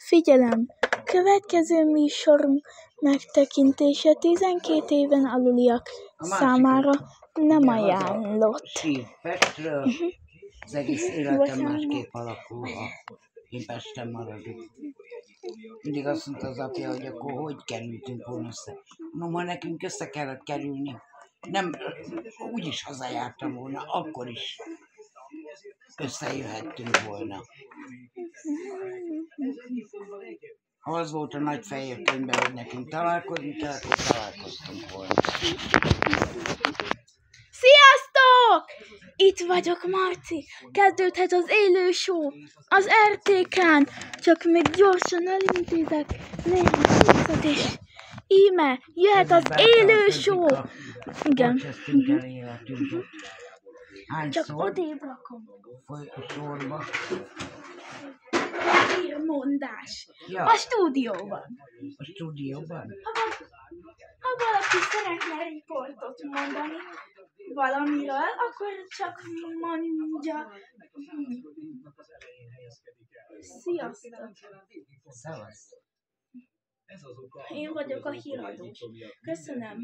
Figyelem! Következő műsorunk megtekintése 12 éven aluliak számára nem ajánlott. Pestről az egész életem másképp alakul, ha én Pesten maradok. Mindig azt mondta az apja, hogy akkor hogy kerültünk volna össze. No, ma nekünk össze kellett kerülni. Nem, úgyis hazajártam volna, akkor is összejöhettünk volna. Ha az volt a nagy fehér könyvben, hogy nekünk találkozni kell, akkor találkoztunk volna. Sziasztok! Itt vagyok, Marci. Kezdődhet az élő show az RTK-n. Csak még gyorsan elintézek néhány percet is. Íme, jöhet az élő show. Igen. Csak odébb rakom. Folyt a sorba. Hírmondás. Ja. A stúdióban. A stúdióban? Ha valaki szeretne riportot mondani valamiről, akkor csak mondja. Sziasztok! Szevasz! Én vagyok a híradós. Köszönöm.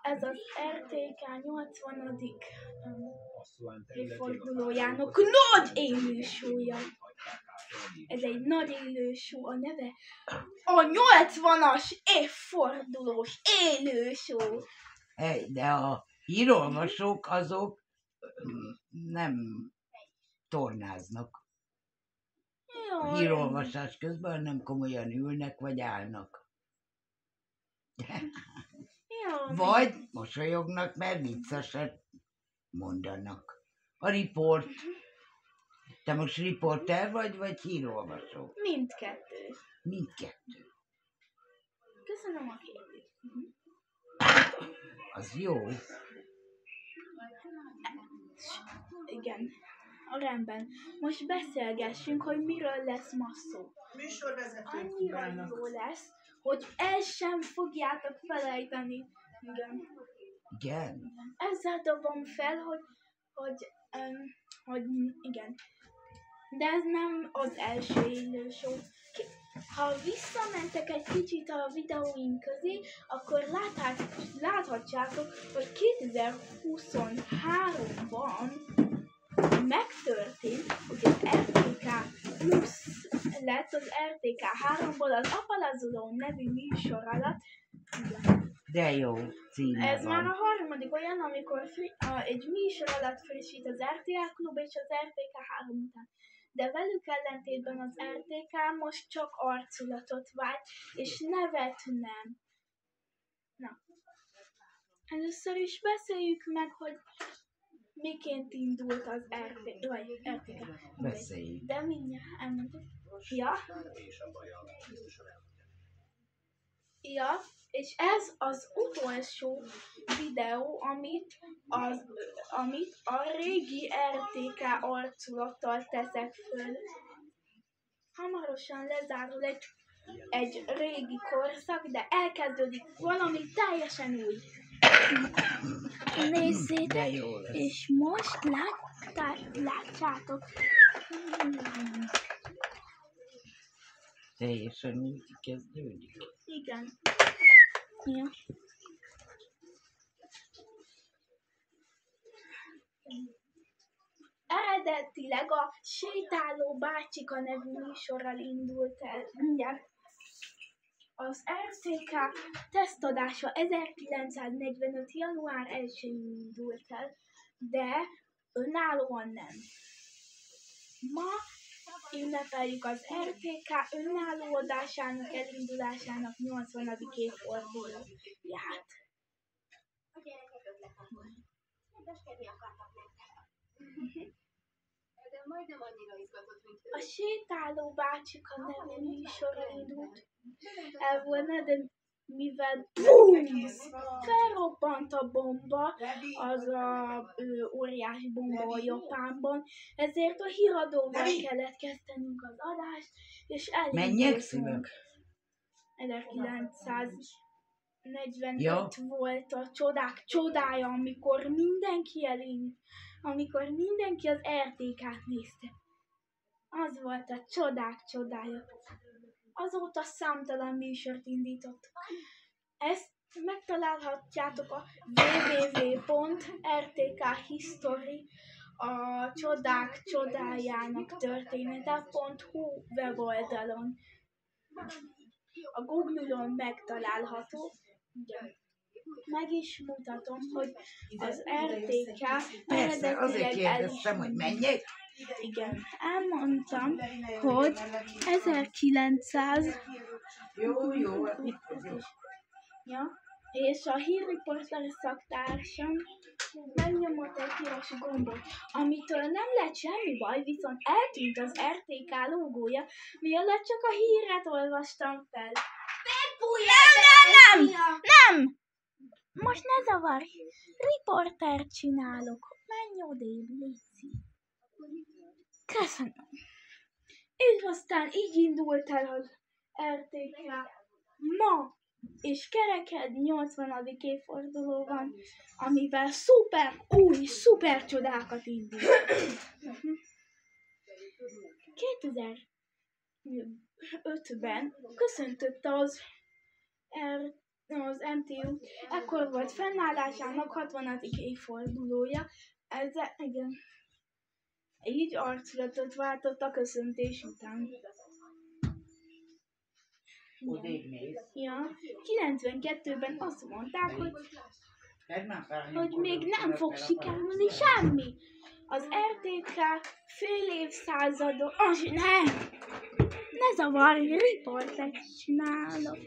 Ez az RTK 80. évfordulójának nagy élő show-ja. Ez egy nagy élő show, a neve a 80-as évfordulós élő show. Hey, de a hírolvasók azok nem tornáznak. A hírolvasás közben nem komolyan ülnek vagy állnak. Vagy mosolyognak, mert vicceset mondanak. A riport. Te most riporter vagy hírolvasó? Mindkettő. Mindkettő. Köszönöm a kérdést. Az jó. Igen. Rendben. Most beszélgessünk, hogy miről lesz ma szó. Annyira jó lesz, hogy el sem fogjátok felejteni. Igen. Igen. Ezzel dobom fel, hogy igen. De ez nem az első élő show. Ha visszamentek egy kicsit a videóink közé, akkor láthatjátok, hogy 2023-ban megtörtént, hogy az RTK Plus lett az RTK 3-ból az Apalazoló nevű műsor alatt. De jó címe Ez van. már a harmadik olyan, amikor egy műsor alatt frissít az RTL Klub és az RTK 3 után. De velük ellentétben az RTK most csak arculatot vált, és nevet nem. Na. Először is beszéljük meg, hogy miként indult az RTK. Beszéljük. De mindjárt elmondjuk. Ja, és ez az utolsó videó, amit a régi RTK arculattal teszek föl. Hamarosan lezárul egy régi korszak, de elkezdődik valami teljesen új. Nézzétek, és most látjátok. Teljesen úgy kezdődik. Igen. Ja. Eredetileg a Sétáló Bácsika nevű műsorral indult el. Mindjárt. Az RTK tesztadása 1945. január 1-én indult el, de önállóan nem. Ma ünnepeljük az RTK önállóodásának elindulásának 80. évfordulóját. A Sétáló Bácsika nevű műsorra indult el volna, de mivel felrobbant a bomba, az a óriási bomba a Japánban, ezért a híradóval kellett kezdenünk az adást, és elindultunk. 1945 volt a csodák csodája, amikor mindenki az RTK-t nézte. Az volt a csodák csodája. Azóta számtalan műsort indítottuk. Ezt megtalálhatjátok a www.rtkhistory a csodák csodájának története.hu weboldalon. A Google-on megtalálható. Igen. Meg is mutatom, hogy az RTK Persze, azért kérdeztem, hogy menjek. Igen, elmondtam, hogy 1900... Jó. Ja, és a hírriporter szaktársam megnyomott egy piros gombot, amitől nem lett semmi baj, viszont eltűnt az RTK logója, mielőtt csak a híret olvastam fel. Nem! Most ne zavarj! Riporter csinálok. Menj odébb, léci. Köszönöm. És aztán így indult el az RTK ma, és kereked 80. évforduló van, amivel szuper csodákat indít. 2005-ben köszöntötte az MTU, ekkor volt fennállásának 60. évfordulója, ezzel, igen, így arculatot váltott a köszöntés után. Ja, 92-ben azt mondták, hogy még nem fog sikerülni semmi. Az RTK fél évszázadon... Ne zavarj, riportert csinálok.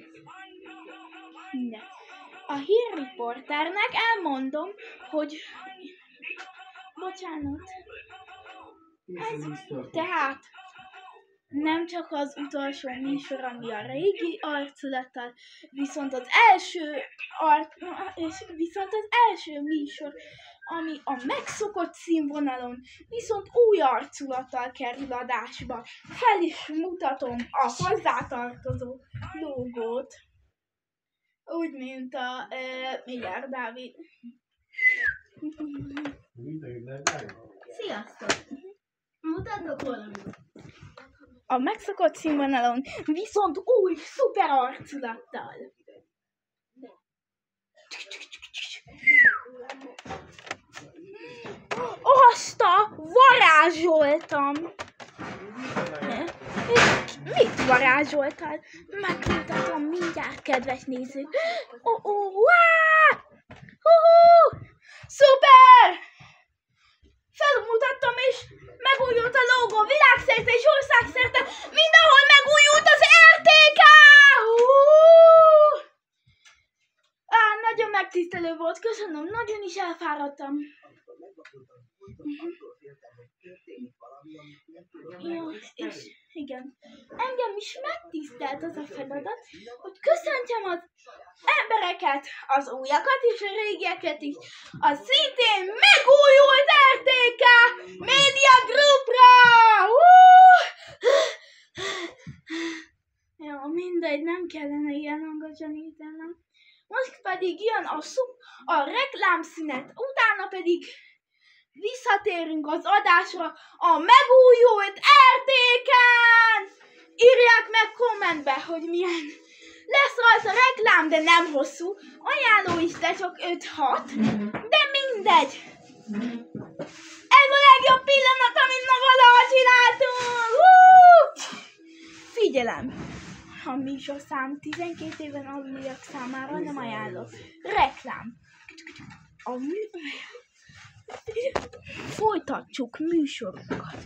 De a hírriporternek elmondom, hogy... Bocsánat. Tehát nem csak az utolsó műsor, ami a régi arculattal, viszont az első mműsor, ami a megszokott színvonalon, viszont új arculattal kerül adásba. Fel is mutatom a hozzátartozó logót. Úgy, mint a Miller Dávid. Sziasztok! Mutatok valamit. A megszokott színvonalon, viszont új, szuper arculattal. Azt a varázsoltam! Mit varázsoltál? Megmutatom mindjárt, kedves nézők. Szuper! Felmutattam, és megújult a logó világszerte és országszerte. Mindenhol megújult az RTK! Nagyon megtisztelő volt, köszönöm, nagyon is elfáradtam. Jó, és igen, engem is megtisztelt az a feladat, hogy köszöntsem az embereket, az újakat és a régieket is, a szintén megújult RTK Media Groupra! Jó, mindegy, nem kellene ilyen hangosan ítenem. Most pedig jön a reklámszünet, utána pedig visszatérünk az adásra a megújult RTK-n! Írják meg kommentbe, hogy milyen lesz rajta reklám, de nem hosszú. Ajánló is, de csak 5-6. De mindegy. Ez a legjobb pillanat, amit ma valaha csináltunk! Figyelem! A műsorszám 12 éven aluliak számára nem ajánlott. Reklám. Folytatjuk műsorunkat.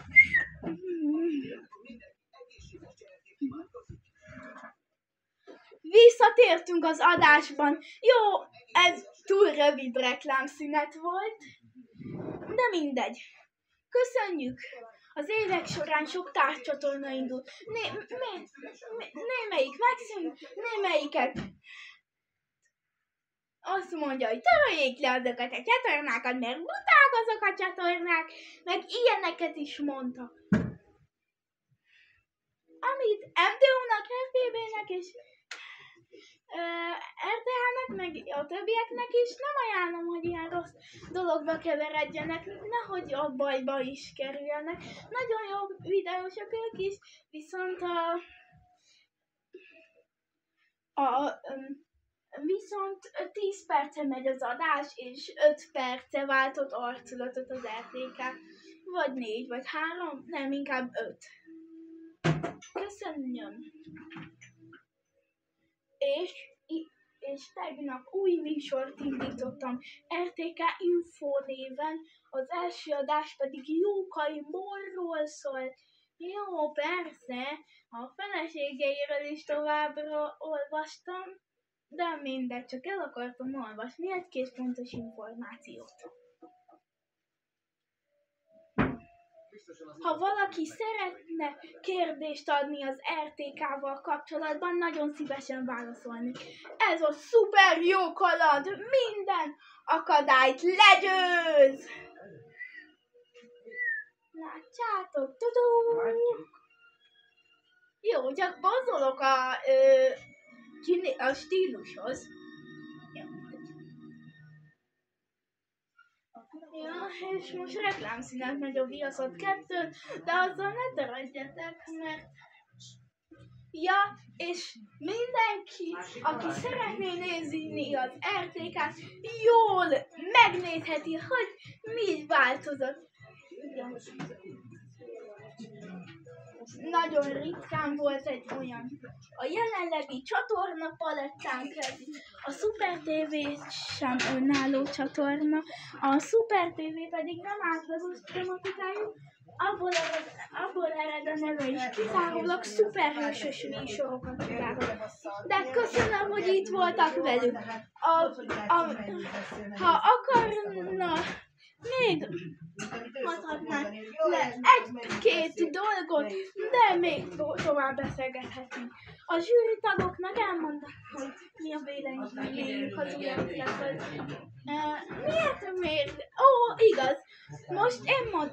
Visszatértünk az adásban. Jó, ez túl rövid reklámszünet volt, de mindegy. Köszönjük! Az évek során sok tárcsatorna indult. Némelyik megszűnt, némelyiket azt mondja, hogy töröljék le azokat a csatornákat, mert buták azok a csatornák, meg ilyeneket is mondta. Amit MTU-nak, FBB-nek és RTH-nek, meg a többieknek is nem ajánlom, hogy ilyen rossz dologba keveredjenek, nehogy a bajba is kerüljenek. Nagyon jó videósok ők is, viszont viszont 10 perce megy az adás, és 5 perce váltott arculatot az RTK. Vagy 4, vagy 3, nem, inkább 5. Köszönöm. És tegnap új műsort indítottam RTK Info néven, az első adás pedig Jókai Morról szólt. Jó, persze, a feleségeiről is továbbra olvastam, de mindegy, csak el akartam olvasni egy-két fontos információt. Ha valaki szeretne kérdést adni az RTK-val kapcsolatban, nagyon szívesen válaszolni. Ez a szuper jó kaland, minden akadályt legyőz! Látjátok? Tudó! Jó, csak bozolok a stílushoz. Ja, és most reklámszínet megy a Viaszat 2, de azzal ne törődjetek, mert... Ja, és mindenki, aki szeretné nézni az RTK-t, jól megnézheti, hogy mi változott. Nagyon ritkán volt egy olyan. A jelenlegi csatorna palettánk a Super TV sem önálló csatorna, a Super TV pedig nem átlagos tematikájú, abból ered a neve is, kizárólag szuperhősös műsorokat csinálok. De köszönöm, hogy itt voltak velük. Ha akarna, még mondhatnánk le egy-két dolgot, de még tovább beszélgethetünk. A zsűritagoknak elmondom, hogy mi a véleményük az új ötletről. Miért? Ó, igaz. Most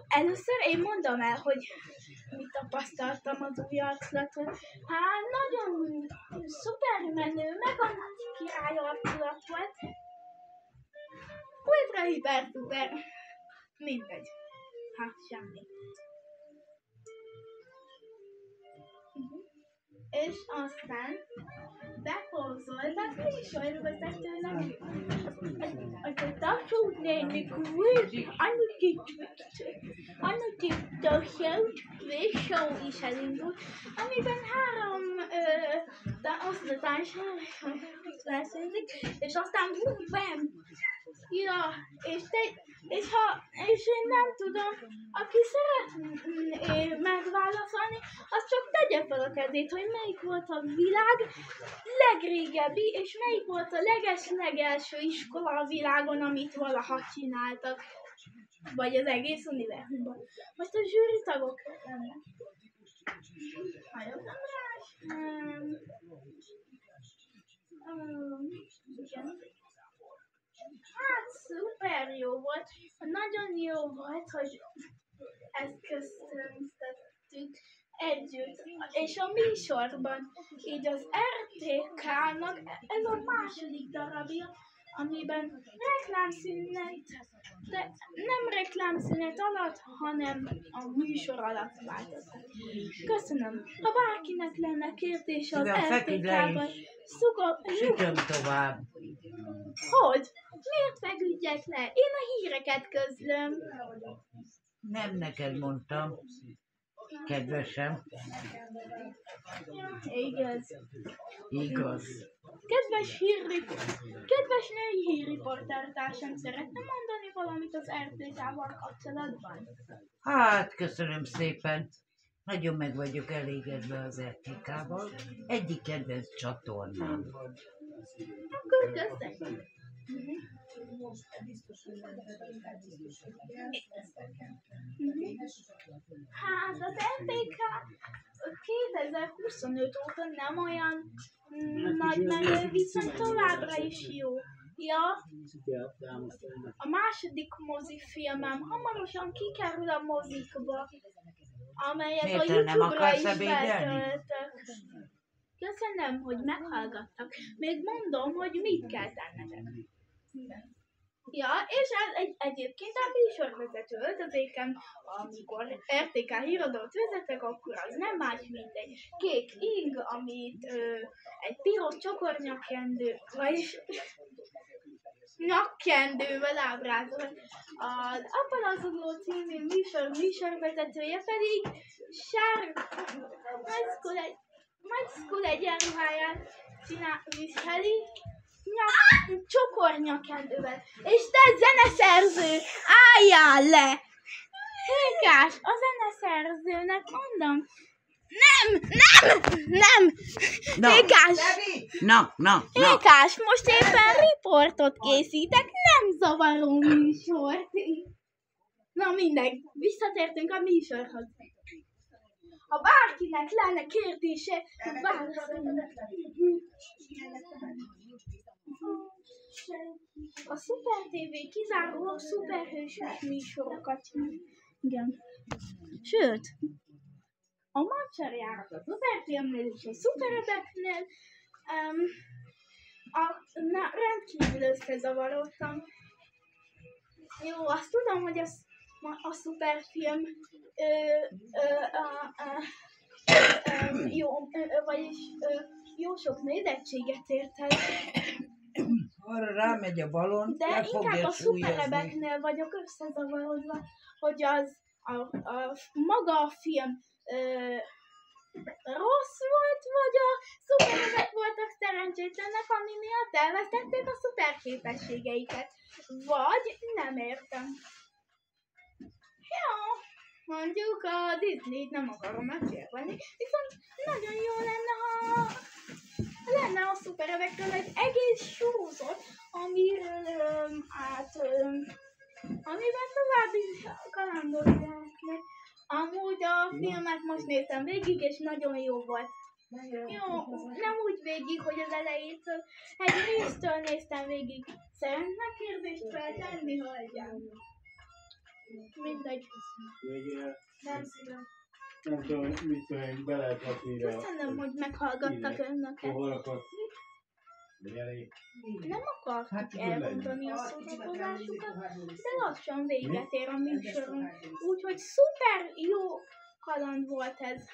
először én mondom el, hogy mit tapasztaltam az új arculatról. Hát nagyon szuper menő, meg a nagy király arculat volt. Ultra hiper szuper. Mindegy. Hát semmi. És aztán bepózoltak műsorvezetőnek, hogy a Tóth néni annyit show is elindult, amiben 3 osztatás versenyzik, és aztán bam! Ja, és én nem tudom, aki szeretné megválaszolni, az csak tegye fel a kezét, hogy melyik volt a világ legrégebbi, és melyik volt a legelső iskola a világon, amit valaha csináltak. Vagy az egész univerzumban. Most a zsűritagok lennek. Hajok András. Igen. Hát szuper jó volt. Nagyon jó volt, hogy ezt köszöntettük együtt. És a műsorban, így az RTK-nak ez a második darabja, amiben reklámszünet, de nem reklámszünet alatt, hanem a műsor alatt változtat. Köszönöm. Ha bárkinek lenne kérdése az RTK-ban, sütöm tovább. Hogy? Miért feküdjek le? Én a híreket közlöm. Nem neked mondtam, kedvesem. Igaz. Igaz. Kedves női hírriportertársam, szeretne mondani valamit az RTK-val kapcsolatban? Hát, köszönöm szépen. Nagyon meg vagyok elégedve az RTK-val. Egyik kedvenc csatornám. Akkor köszönjük. Hát az RTK 2025 óta nem olyan nagy menő, viszont továbbra is jó. Ja, a második mozifilmem hamarosan kikerül a mozikba, amelyet a YouTube-ra is feltöltök. Köszönöm, hogy meghallgattak. Még mondom, hogy mit kell tennetek. Ja, és egyébként a műsorvezető öltözékem, amikor RTK híradót vezetek, akkor az nem más, mint egy kék ing, amit egy piros csokornyakkendő, vagyis nyakkendővel ábrázol. Az Apalazoló című műsorvezetője pedig Majszkul egyenruháját viseli, csokornyakkendővel. És te zeneszerző, álljál le! Hékás, a zeneszerzőnek mondom. Nem! Hékás! Hékás, most éppen riportot készítek, nem zavaró műsort. Na mindegy, visszatértünk a műsorhoz. Ha bárkinek lenne kérdése, válaszoljanak. A Szuper TV kizárólag szuperhősös műsorokat. Igen. Sőt, a Mancsarjárat a Szuperfilmnél és a Szuperebeknél rendkívül összezavarodtam. Jó, azt tudom, hogy a Szuperfilm jó sok nézettséget ért el. Arra rámegy a balon, de inkább a Szuperebeknél vagyok összezavarodva, hogy maga a film rossz volt, vagy a szuperebek voltak szerencsétlenek, ami miatt elvesztették a szuperképességeiket. Vagy nem értem. Jó, mondjuk a Disney-t nem akarom megsérteni, viszont nagyon jó lenne, ha lenne a szuperebekről egy egész sorozat, amiben további kalandok lehetnek. Amúgy a filmet most néztem végig, és nagyon jó volt. Jó, nem úgy végig, hogy az elejétől, egy résztől néztem végig. Szeretnek kérdést feltenni, hölgyem? Mindegy. Nem szívem. Nem tudom, mit tudom, be lehet rakni ide. Köszönöm, hogy meghallgattak önöket. Nem akartuk elmondani a szórakozásukat, de lassan véget ér a műsorunk. Úgyhogy szuper jó kaland volt ez.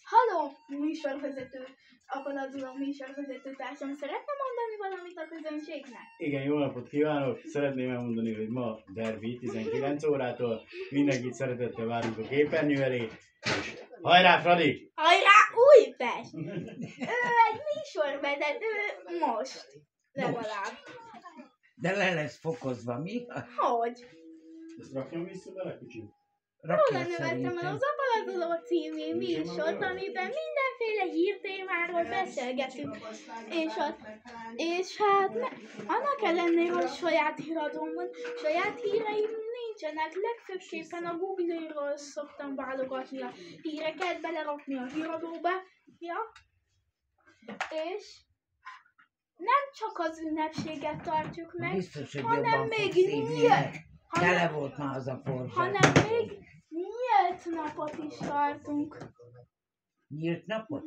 Halló, műsorvezető, Apalazoló műsorvezető társam, szeretne mondani valamit a közönségnek? Igen, jó napot kívánok! Szeretném elmondani, hogy ma derbi 19 órától mindenkit szeretettel várunk a képernyő elé. Hajrá, Fradi! Hajrá, Újpest! Ő egy műsorvezető most, legalább. De le lesz fokozva, mi? Hogy? Ezt rakjam vissza bele, kicsit? Róla növettem el az Apalazoló című műsort, amiben mindenféle hírtémáról beszélgetünk. És hát annak ellenére, hogy saját híradóm van, saját híreim nincsenek, legfőképpen a Google-ről szoktam válogatni a híreket, belerakni a híradóba. Ja. És nem csak az ünnepséget tartjuk meg, biztos, hogy hanem még tele volt már az a forzsát. hanem még nyílt napot is tartunk. Nyílt napot?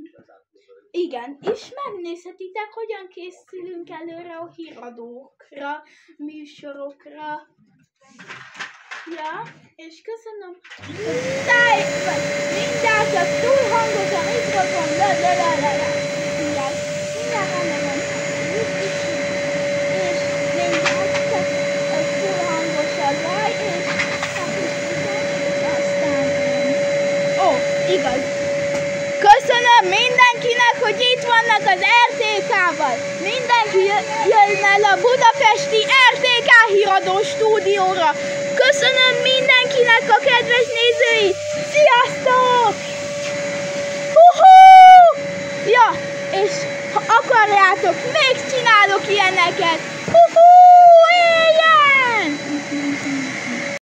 Igen, és megnézhetitek, hogyan készülünk előre a híradókra, műsorokra. Ja, és köszönöm. Mindjárt csak túl hangosan mikrofon, mindjárt rendben van. És mindjárt csak túl hangos a zaj, és aztán... Ó, igaz. Köszönöm mindenkinek, hogy itt vannak az RTK-val. Mindenki jön el a budapesti RTK híradó stúdióra. Köszönöm mindenkinek a kedves nézőit. Sziasztok! Huhú! Ja, és ha akarjátok, még csinálok ilyeneket. Huhú!